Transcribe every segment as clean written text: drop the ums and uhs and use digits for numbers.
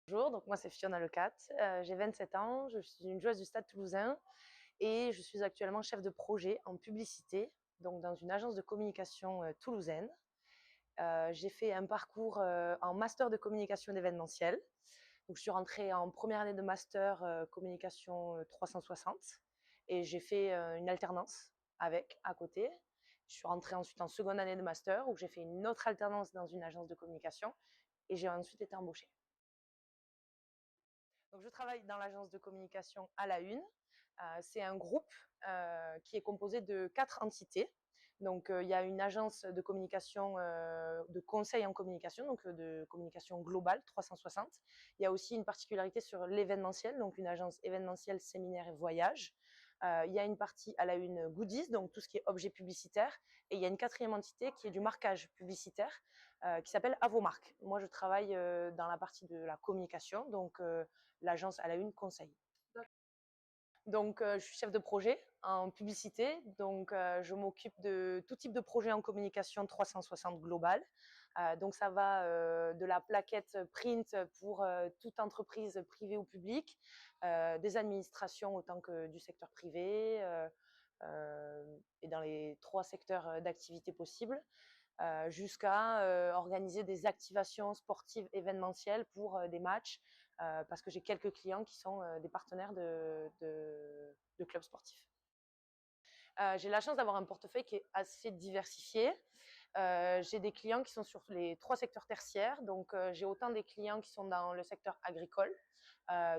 Bonjour, donc moi c'est Fiona Lecat, j'ai 27 ans, je suis une joueuse du Stade Toulousain et je suis actuellement chef de projet en publicité, donc dans une agence de communication toulousaine. J'ai fait un parcours en master de communication d'événementiel. Donc je suis rentrée en première année de master communication 360 et j'ai fait une alternance avec à côté. Je suis rentrée ensuite en seconde année de master où j'ai fait une autre alternance dans une agence de communication et j'ai ensuite été embauchée. Donc, je travaille dans l'agence de communication à la Une. C'est un groupe qui est composé de 4 entités. Donc, il y a une agence de communication, de conseil en communication, donc de communication globale 360. Il y a aussi une particularité sur l'événementiel, donc une agence événementielle, séminaire et voyage. Il y a une partie à la Une goodies, donc tout ce qui est objet publicitaire. Et il y a une quatrième entité qui est du marquage publicitaire, qui s'appelle Avomark. Moi, je travaille dans la partie de la communication, donc l'agence à la Une conseil. Donc, je suis chef de projet en publicité. Donc, je m'occupe de tout type de projet en communication 360 global. Donc, ça va de la plaquette print pour toute entreprise privée ou publique, des administrations autant que du secteur privé, et dans les 3 secteurs d'activité possibles, jusqu'à organiser des activations sportives événementielles pour des matchs, parce que j'ai quelques clients qui sont des partenaires de clubs sportifs. J'ai la chance d'avoir un portefeuille qui est assez diversifié. J'ai des clients qui sont sur les 3 secteurs tertiaires, donc j'ai autant des clients qui sont dans le secteur agricole.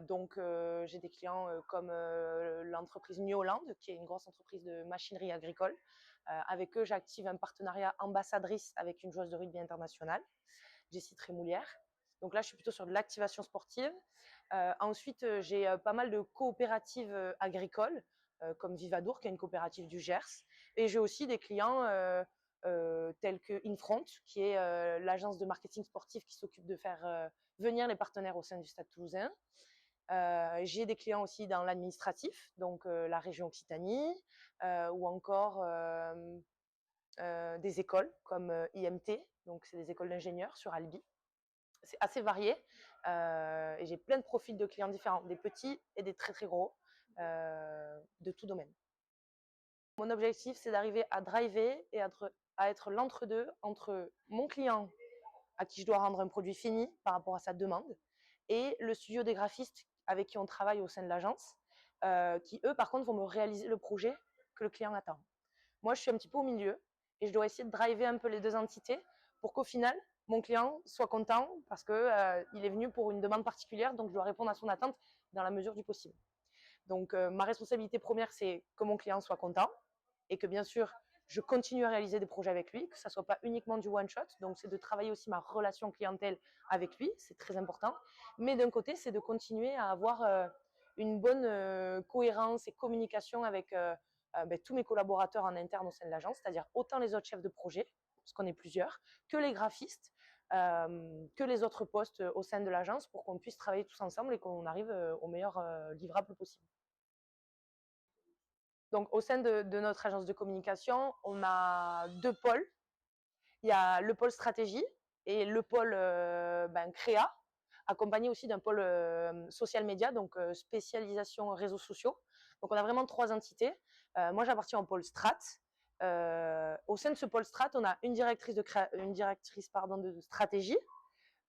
Donc j'ai des clients comme l'entreprise New Holland, qui est une grosse entreprise de machinerie agricole. Avec eux, j'active un partenariat ambassadrice avec une joueuse de rugby internationale, Jessie Trémoulière. Donc là, je suis plutôt sur de l'activation sportive. Ensuite, j'ai pas mal de coopératives agricoles, comme Vivadour, qui est une coopérative du Gers. Et j'ai aussi des clients tels que Infront, qui est l'agence de marketing sportif qui s'occupe de faire venir les partenaires au sein du Stade Toulousain. J'ai des clients aussi dans l'administratif, donc la région Occitanie, ou encore des écoles comme IMT, donc c'est des écoles d'ingénieurs sur Albi. C'est assez varié et j'ai plein de profils de clients différents, des petits et des très très gros, de tout domaine. Mon objectif, c'est d'arriver à driver et à être l'entre-deux entre mon client à qui je dois rendre un produit fini par rapport à sa demande et le studio des graphistes avec qui on travaille au sein de l'agence, qui eux par contre vont me réaliser le projet que le client attend. Moi, je suis un petit peu au milieu et je dois essayer de driver un peu les 2 entités pour qu'au final, mon client soit content parce que il est venu pour une demande particulière, donc je dois répondre à son attente dans la mesure du possible. Donc, ma responsabilité première, c'est que mon client soit content et que bien sûr, je continue à réaliser des projets avec lui, que ça soit pas uniquement du one shot. Donc, c'est de travailler aussi ma relation clientèle avec lui, c'est très important. Mais d'un côté, c'est de continuer à avoir une bonne cohérence et communication avec tous mes collaborateurs en interne au sein de l'agence, c'est-à-dire autant les autres chefs de projet, parce qu'on est plusieurs, que les graphistes, que les autres postes au sein de l'agence pour qu'on puisse travailler tous ensemble et qu'on arrive au meilleur livrable possible. Donc, au sein de notre agence de communication, on a 2 pôles. Il y a le pôle stratégie et le pôle créa, accompagné aussi d'un pôle social média, donc spécialisation réseaux sociaux. Donc, on a vraiment 3 entités. Moi, j'appartiens au pôle strat. Au sein de ce pôle strat, on a une directrice de stratégie,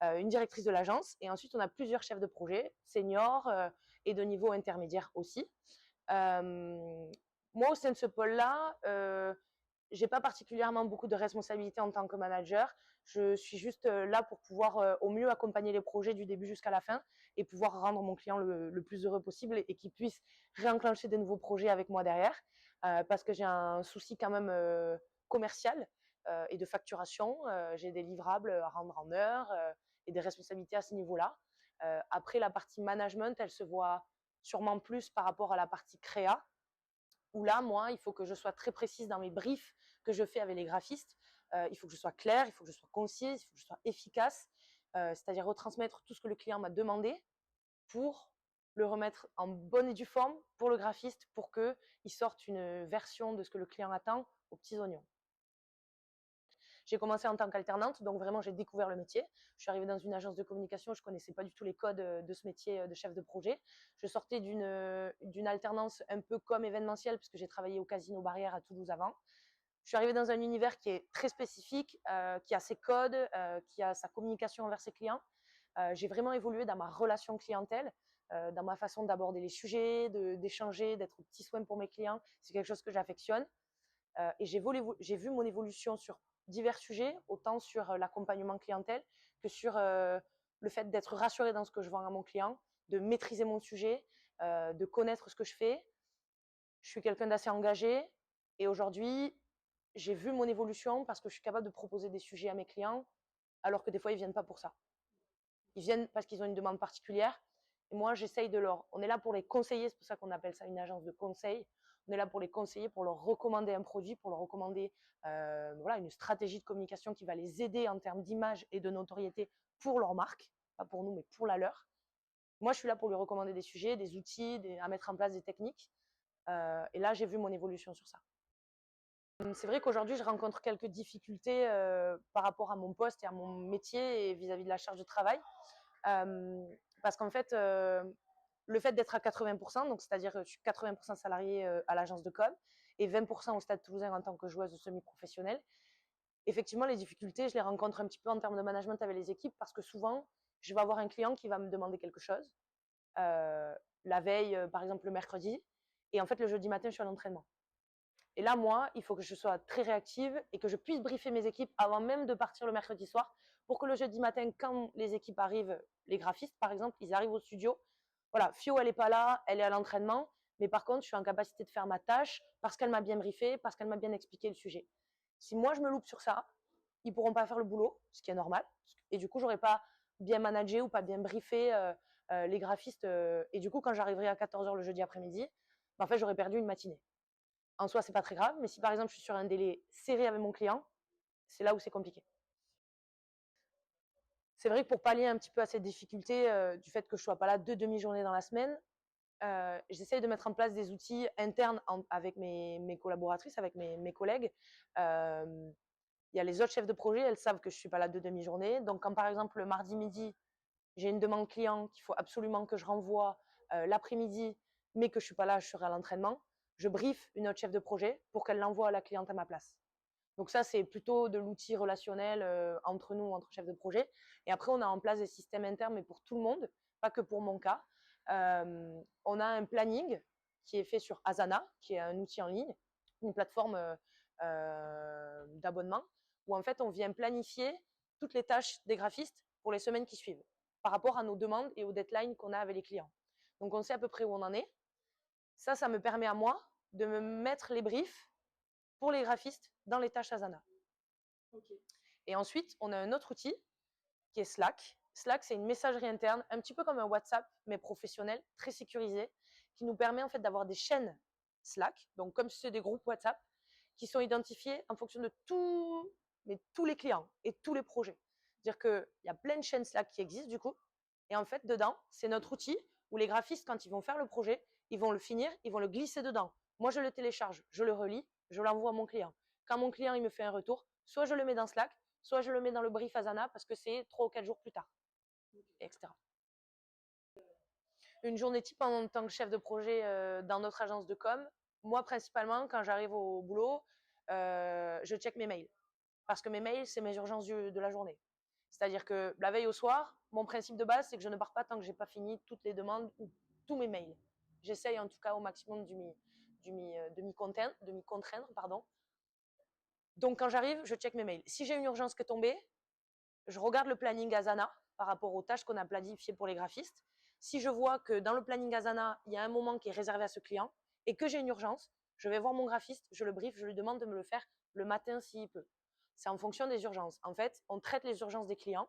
une directrice de l'agence, et ensuite on a plusieurs chefs de projet, seniors et de niveau intermédiaire aussi. Moi, au sein de ce pôle-là, j'ai pas particulièrement beaucoup de responsabilités en tant que manager. Je suis juste là pour pouvoir au mieux accompagner les projets du début jusqu'à la fin et pouvoir rendre mon client le plus heureux possible et qu'il puisse réenclencher des nouveaux projets avec moi derrière, parce que j'ai un souci quand même commercial et de facturation. J'ai des livrables à rendre en heure et des responsabilités à ce niveau-là. Après, la partie management, elle se voit sûrement plus par rapport à la partie créa, où là, moi, il faut que je sois très précise dans mes briefs que je fais avec les graphistes. Il faut que je sois claire, il faut que je sois concise, il faut que je sois efficace, c'est-à-dire retransmettre tout ce que le client m'a demandé pour le remettre en bonne et due forme pour le graphiste pour qu'il sorte une version de ce que le client attend aux petits oignons. J'ai commencé en tant qu'alternante, donc vraiment j'ai découvert le métier. Je suis arrivée dans une agence de communication, je connaissais pas du tout les codes de ce métier de chef de projet. Je sortais d'une alternance un peu comme événementielle, puisque j'ai travaillé au Casino Barrière à Toulouse avant. Je suis arrivée dans un univers qui est très spécifique, qui a ses codes, qui a sa communication envers ses clients. J'ai vraiment évolué dans ma relation clientèle, dans ma façon d'aborder les sujets, d'échanger, d'être au petit soin pour mes clients. C'est quelque chose que j'affectionne. Et j'ai vu mon évolution sur divers sujets, autant sur l'accompagnement clientèle que sur le fait d'être rassurée dans ce que je vends à mon client, de maîtriser mon sujet, de connaître ce que je fais. Je suis quelqu'un d'assez engagé et aujourd'hui, j'ai vu mon évolution parce que je suis capable de proposer des sujets à mes clients alors que des fois, ils ne viennent pas pour ça. Ils viennent parce qu'ils ont une demande particulière. Et moi, j'essaye de leur... On est là pour les conseiller, c'est pour ça qu'on appelle ça une agence de conseil. On est là pour les conseiller, pour leur recommander un produit, pour leur recommander voilà, une stratégie de communication qui va les aider en termes d'image et de notoriété pour leur marque. Pas pour nous, mais pour la leur. Moi, je suis là pour lui recommander des sujets, des outils, à mettre en place des techniques. Et là, j'ai vu mon évolution sur ça. C'est vrai qu'aujourd'hui, je rencontre quelques difficultés par rapport à mon poste et à mon métier et vis-à-vis de la charge de travail. Parce qu'en fait, le fait d'être à 80%, donc c'est-à-dire que je suis 80% salariée à l'agence de com et 20% au Stade Toulousain en tant que joueuse semi-professionnelle, effectivement, les difficultés, je les rencontre un petit peu en termes de management avec les équipes parce que souvent, je vais avoir un client qui va me demander quelque chose la veille, par exemple le mercredi, et en fait, le jeudi matin, je suis à l'entraînement. Et là, moi, il faut que je sois très réactive et que je puisse briefer mes équipes avant même de partir le mercredi soir pour que le jeudi matin, quand les équipes arrivent, les graphistes par exemple, ils arrivent au studio. Voilà, Fio, elle n'est pas là, elle est à l'entraînement, mais par contre, je suis en capacité de faire ma tâche parce qu'elle m'a bien briefé, parce qu'elle m'a bien expliqué le sujet. Si moi, je me loupe sur ça, ils ne pourront pas faire le boulot, ce qui est normal. Et du coup, je n'aurai pas bien managé ou pas bien briefé les graphistes. Et du coup, quand j'arriverai à 14h le jeudi après-midi, en fait, j'aurais perdu une matinée. En soi, c'est pas très grave, mais si par exemple je suis sur un délai serré avec mon client, c'est là où c'est compliqué. C'est vrai que pour pallier un petit peu à cette difficulté du fait que je sois pas là 2 demi-journées dans la semaine, j'essaye de mettre en place des outils internes avec mes collaboratrices, avec mes collègues. Il y a les autres chefs de projet, elles savent que je suis pas là 2 demi-journées. Donc quand par exemple le mardi midi, j'ai une demande client qu'il faut absolument que je renvoie l'après-midi, mais que je suis pas là, je serai à l'entraînement, je brief une autre chef de projet pour qu'elle l'envoie à la cliente à ma place. Donc ça, c'est plutôt de l'outil relationnel entre nous, entre chefs de projet. Et après, on a en place des systèmes internes, mais pour tout le monde, pas que pour mon cas. On a un planning qui est fait sur Asana, qui est un outil en ligne, une plateforme d'abonnement, où en fait, on vient planifier toutes les tâches des graphistes pour les semaines qui suivent, par rapport à nos demandes et aux deadlines qu'on a avec les clients. Donc, on sait à peu près où on en est. Ça me permet à moi de me mettre les briefs pour les graphistes dans les tâches Asana. Okay. Et ensuite, on a un autre outil qui est Slack. Slack, c'est une messagerie interne, un petit peu comme un WhatsApp, mais professionnel, très sécurisé, qui nous permet en fait d'avoir des chaînes Slack, donc comme si c'est des groupes WhatsApp, qui sont identifiés en fonction de tous les clients et tous les projets. C'est-à-dire qu'il y a plein de chaînes Slack qui existent du coup, et en fait, dedans, c'est notre outil où les graphistes, quand ils vont faire le projet, ils vont le finir, ils vont le glisser dedans. Moi, je le télécharge, je le relis, je l'envoie à mon client. Quand mon client il me fait un retour, soit je le mets dans Slack, soit je le mets dans le brief Asana parce que c'est 3 ou 4 jours plus tard, etc. Une journée type en tant que chef de projet dans notre agence de com, moi principalement, quand j'arrive au boulot, je check mes mails. Parce que mes mails, c'est mes urgences de la journée. C'est-à-dire que la veille au soir, mon principe de base, c'est que je ne pars pas tant que je n'ai pas fini toutes les demandes ou tous mes mails. J'essaye en tout cas au maximum de m'y contraindre. Pardon. Donc quand j'arrive, je check mes mails. Si j'ai une urgence qui est tombée, je regarde le planning Asana par rapport aux tâches qu'on a planifiées pour les graphistes. Si je vois que dans le planning Asana, il y a un moment qui est réservé à ce client et que j'ai une urgence, je vais voir mon graphiste, je le brief, je lui demande de me le faire le matin s'il peut. C'est en fonction des urgences. En fait, on traite les urgences des clients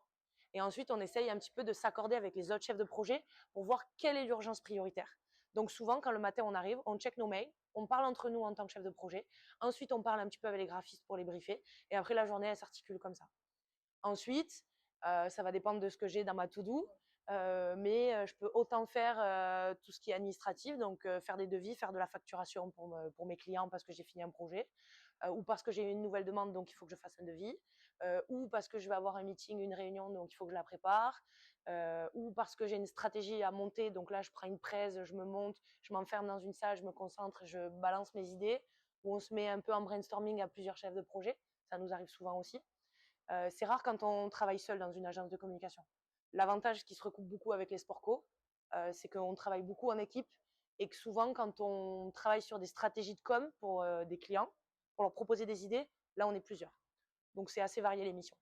et ensuite on essaye un petit peu de s'accorder avec les autres chefs de projet pour voir quelle est l'urgence prioritaire. Donc souvent, quand le matin on arrive, on check nos mails, on parle entre nous en tant que chef de projet. Ensuite, on parle un petit peu avec les graphistes pour les briefer et après la journée, elle s'articule comme ça. Ensuite, ça va dépendre de ce que j'ai dans ma to-do, mais je peux autant faire tout ce qui est administratif, donc faire des devis, faire de la facturation pour mes clients parce que j'ai fini un projet. ou parce que j'ai une nouvelle demande, donc il faut que je fasse un devis, ou parce que je vais avoir un meeting, une réunion, donc il faut que je la prépare, ou parce que j'ai une stratégie à monter, donc là je prends une presse, je me monte, je m'enferme dans une salle, je me concentre, je balance mes idées, ou on se met un peu en brainstorming à plusieurs chefs de projet, ça nous arrive souvent aussi. C'est rare quand on travaille seul dans une agence de communication. L'avantage qui se recoupe beaucoup avec les sport co, c'est qu'on travaille beaucoup en équipe et que souvent, quand on travaille sur des stratégies de com pour des clients, pour leur proposer des idées, là, on est plusieurs. Donc, c'est assez varié les missions.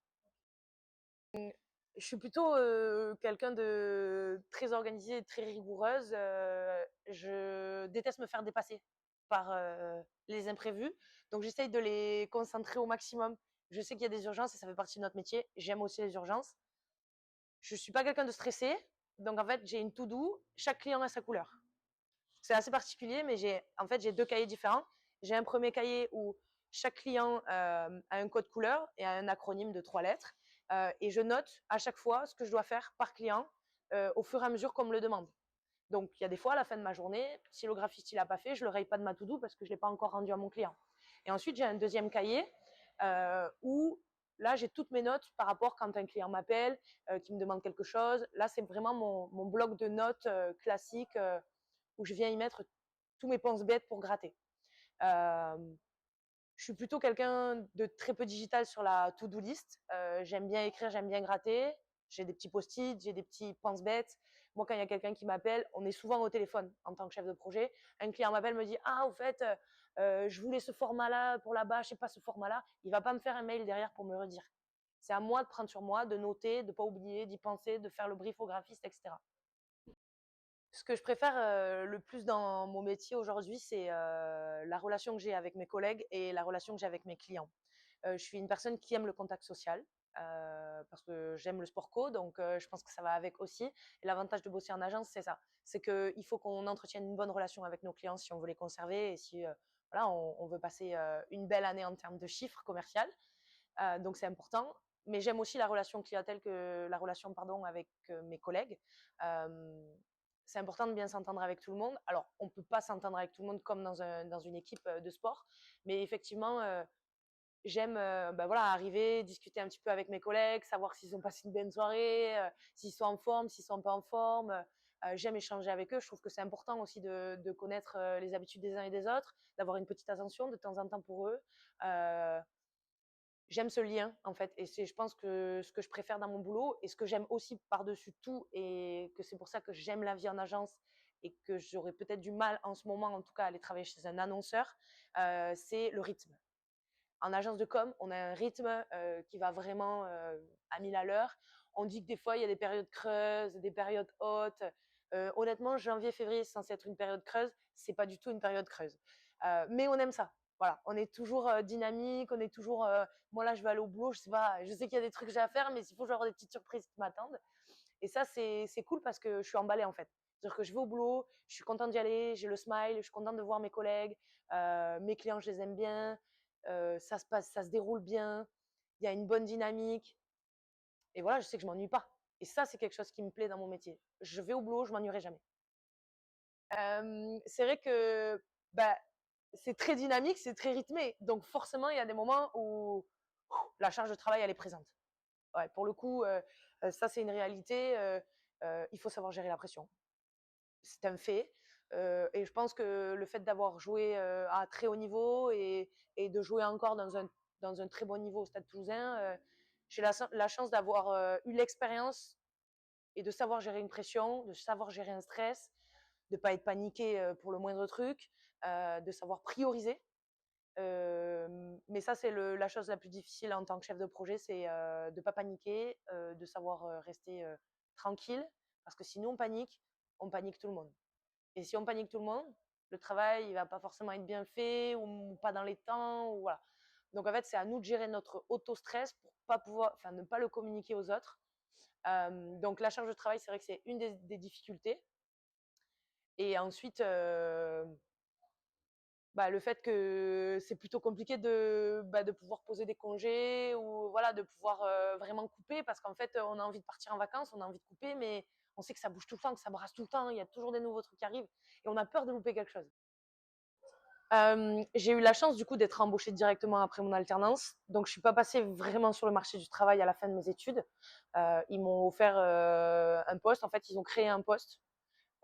Je suis plutôt quelqu'un de très organisée, très rigoureuse. Je déteste me faire dépasser par les imprévus. Donc, j'essaye de les concentrer au maximum. Je sais qu'il y a des urgences et ça fait partie de notre métier. J'aime aussi les urgences. Je suis pas quelqu'un de stressé. Donc, en fait, j'ai une to-do. Chaque client a sa couleur. C'est assez particulier, mais j'ai deux cahiers différents. J'ai un premier cahier où chaque client a un code couleur et un acronyme de 3 lettres. Et je note à chaque fois ce que je dois faire par client au fur et à mesure qu'on me le demande. Donc, il y a des fois, à la fin de ma journée, si le graphiste ne l'a pas fait, je ne le raye pas de ma to-do parce que je ne l'ai pas encore rendu à mon client. Et ensuite, j'ai un deuxième cahier où là, j'ai toutes mes notes par rapport quand un client m'appelle, qui me demande quelque chose. Là, c'est vraiment mon bloc de notes classique où je viens y mettre tous mes pense-bêtes pour gratter. Je suis plutôt quelqu'un de très peu digital sur la to-do list. J'aime bien écrire, j'aime bien gratter. J'ai des petits post-it, j'ai des petits pense-bêtes. Moi, quand il y a quelqu'un qui m'appelle, on est souvent au téléphone en tant que chef de projet. Un client m'appelle, me dit ah, au fait, je voulais ce format-là pour là-bas, je sais pas ce format-là. Il va pas me faire un mail derrière pour me redire. C'est à moi de prendre sur moi, de noter, de pas oublier, d'y penser, de faire le brief au graphiste, etc. Ce que je préfère le plus dans mon métier aujourd'hui, c'est la relation que j'ai avec mes collègues et la relation que j'ai avec mes clients. Je suis une personne qui aime le contact social parce que j'aime le sport co, donc je pense que ça va avec aussi. Et l'avantage de bosser en agence, c'est ça. C'est qu'il faut qu'on entretienne une bonne relation avec nos clients si on veut les conserver et si voilà, on veut passer une belle année en termes de chiffres commerciaux. Donc c'est important. Mais j'aime aussi la relation clientèle que la relation avec mes collègues. C'est important de bien s'entendre avec tout le monde. Alors, on ne peut pas s'entendre avec tout le monde comme dans une équipe de sport, mais effectivement, j'aime voilà, arriver, discuter un petit peu avec mes collègues, savoir s'ils ont passé une bonne soirée, s'ils sont en forme, s'ils sont pas en forme. J'aime échanger avec eux. Je trouve que c'est important aussi de connaître les habitudes des uns et des autres, d'avoir une petite attention de temps en temps pour eux. J'aime ce lien en fait, et c'est, je pense, que ce que je préfère dans mon boulot et ce que j'aime aussi par-dessus tout, et que c'est pour ça que j'aime la vie en agence et que j'aurais peut-être du mal en ce moment en tout cas à aller travailler chez un annonceur, c'est le rythme. En agence de com, on a un rythme qui va vraiment à 1000 à l'heure. On dit que des fois il y a des périodes creuses, des périodes hautes. Honnêtement, janvier, février, c'est censé être une période creuse, c'est pas du tout une période creuse. Mais on aime ça. Voilà, on est toujours dynamique, on est toujours. Moi là, je vais aller au boulot, je sais pas, je sais qu'il y a des trucs que j'ai à faire, mais il faut que j'aurai des petites surprises qui m'attendent. Et ça, c'est cool parce que je suis emballée en fait. C'est-à-dire que je vais au boulot, je suis contente d'y aller, j'ai le smile, je suis contente de voir mes collègues, mes clients, je les aime bien, ça se passe, ça se déroule bien, il y a une bonne dynamique. Et voilà, je sais que je m'ennuie pas. Et ça, c'est quelque chose qui me plaît dans mon métier. Je vais au boulot, je m'ennuierai jamais. C'est vrai que bah, c'est très dynamique, c'est très rythmé. Donc forcément, il y a des moments où la charge de travail, elle est présente. Ouais, pour le coup, ça, c'est une réalité. Il faut savoir gérer la pression. C'est un fait. Et je pense que le fait d'avoir joué à très haut niveau et de jouer encore dans un très bon niveau au Stade Toulousain, j'ai la chance d'avoir eu l'expérience et de savoir gérer une pression, de savoir gérer un stress, de ne pas être paniqué pour le moindre truc, de savoir prioriser. Mais ça, c'est la chose la plus difficile en tant que chef de projet, c'est de ne pas paniquer, de savoir rester tranquille, parce que sinon on panique tout le monde. Et si on panique tout le monde, le travail, il va pas forcément être bien fait ou pas dans les temps, ou voilà. Donc en fait, c'est à nous de gérer notre auto-stress pour pas pouvoir, enfin, ne pas le communiquer aux autres. Donc la charge de travail, c'est vrai que c'est une des difficultés. Et ensuite, le fait que c'est plutôt compliqué de pouvoir poser des congés ou voilà, de pouvoir vraiment couper, parce qu'en fait, on a envie de partir en vacances, on a envie de couper, mais on sait que ça bouge tout le temps, que ça brasse tout le temps, il y a toujours des nouveaux trucs qui arrivent et on a peur de louper quelque chose. J'ai eu la chance du coup d'être embauchée directement après mon alternance, donc je suis pas passée vraiment sur le marché du travail à la fin de mes études. Ils m'ont offert un poste, en fait ils ont créé un poste.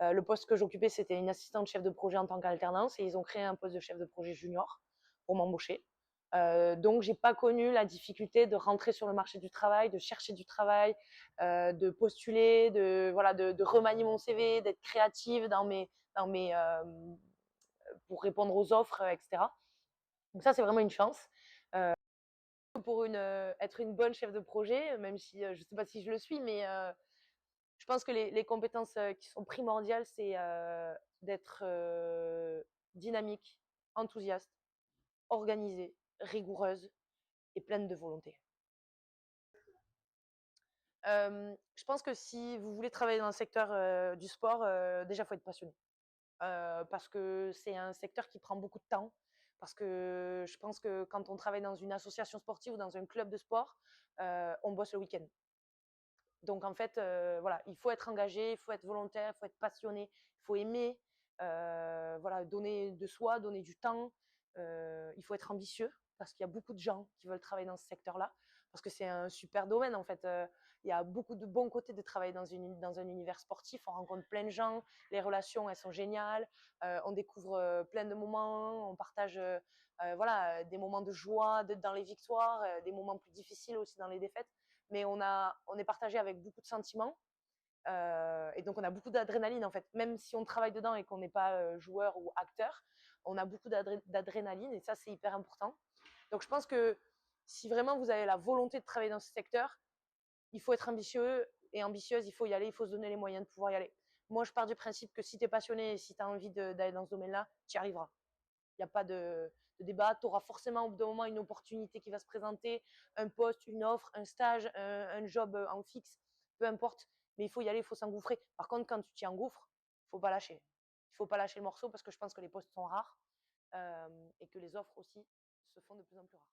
Le poste que j'occupais c'était une assistante chef de projet en tant qu'alternance et ils ont créé un poste de chef de projet junior pour m'embaucher. Donc j'ai pas connu la difficulté de rentrer sur le marché du travail, de chercher du travail, de postuler, de remanier mon CV, d'être créative dans mes pour répondre aux offres, etc. Donc ça, c'est vraiment une chance. Pour être une bonne chef de projet, même si je ne sais pas si je le suis, mais je pense que les compétences qui sont primordiales, c'est d'être dynamique, enthousiaste, organisée, rigoureuse et pleine de volonté. Je pense que si vous voulez travailler dans le secteur du sport, déjà, il faut être passionné. Parce que c'est un secteur qui prend beaucoup de temps. Parce que je pense que quand on travaille dans une association sportive ou dans un club de sport, on bosse le week-end. Donc en fait, voilà, il faut être engagé, il faut être volontaire, il faut être passionné, il faut aimer, voilà, donner de soi, donner du temps. Il faut être ambitieux parce qu'il y a beaucoup de gens qui veulent travailler dans ce secteur-là parce que c'est un super domaine en fait. Il y a beaucoup de bons côtés de travailler dans un univers sportif. On rencontre plein de gens, les relations elles sont géniales, on découvre plein de moments, on partage voilà, des moments de joie dans les victoires, des moments plus difficiles aussi dans les défaites mais on est partagé avec beaucoup de sentiments. Et donc, on a beaucoup d'adrénaline, en fait. Même si on travaille dedans et qu'on n'est pas joueur ou acteur, on a beaucoup d'adrénaline et ça, c'est hyper important. Donc, je pense que si vraiment vous avez la volonté de travailler dans ce secteur, il faut être ambitieux et ambitieuse, il faut y aller, il faut se donner les moyens de pouvoir y aller. Moi, je pars du principe que si tu es passionné et si tu as envie d'aller dans ce domaine-là, tu y arriveras. Il n'y a pas de débat. Tu auras forcément au bout d'un moment une opportunité qui va se présenter, un poste, une offre, un stage, un job en fixe, peu importe. Mais il faut y aller, il faut s'engouffrer. Par contre, quand tu t'y engouffres, il ne faut pas lâcher. Il ne faut pas lâcher le morceau parce que je pense que les postes sont rares et que les offres aussi se font de plus en plus rares.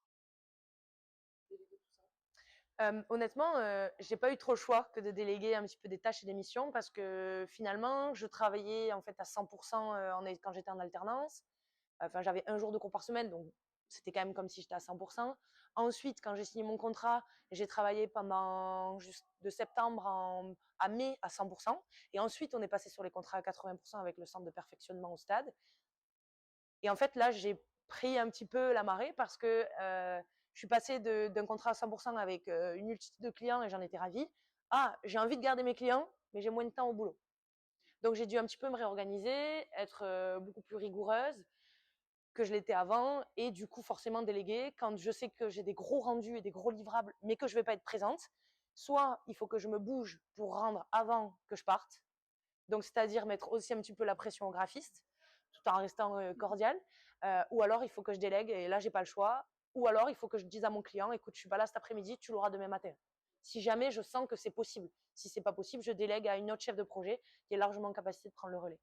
Honnêtement, j'ai pas eu trop le choix que de déléguer un petit peu des tâches et des missions parce que finalement, je travaillais en fait à 100% quand j'étais en alternance. Enfin, j'avais un jour de cours par semaine, donc c'était quand même comme si j'étais à 100%. Ensuite, quand j'ai signé mon contrat, j'ai travaillé pendant juste de septembre à mai à 100%. Et ensuite, on est passé sur les contrats à 80% avec le centre de perfectionnement au stade. Et en fait, là, j'ai pris un petit peu la marée parce que je suis passée d'un contrat à 100% avec une multitude de clients et j'en étais ravie. Ah, j'ai envie de garder mes clients, mais j'ai moins de temps au boulot. Donc, j'ai dû un petit peu me réorganiser, être beaucoup plus rigoureuse que je l'étais avant et du coup forcément déléguer quand je sais que j'ai des gros rendus et des gros livrables mais que je vais pas être présente. Soit il faut que je me bouge pour rendre avant que je parte, donc c'est-à-dire mettre aussi un petit peu la pression au graphiste tout en restant cordial, ou alors il faut que je délègue et là j'ai pas le choix, ou alors il faut que je dise à mon client écoute je suis pas là cet après-midi, tu l'auras demain matin. Si jamais je sens que c'est possible, si c'est pas possible, je délègue à une autre chef de projet qui est largement en capacité de prendre le relais.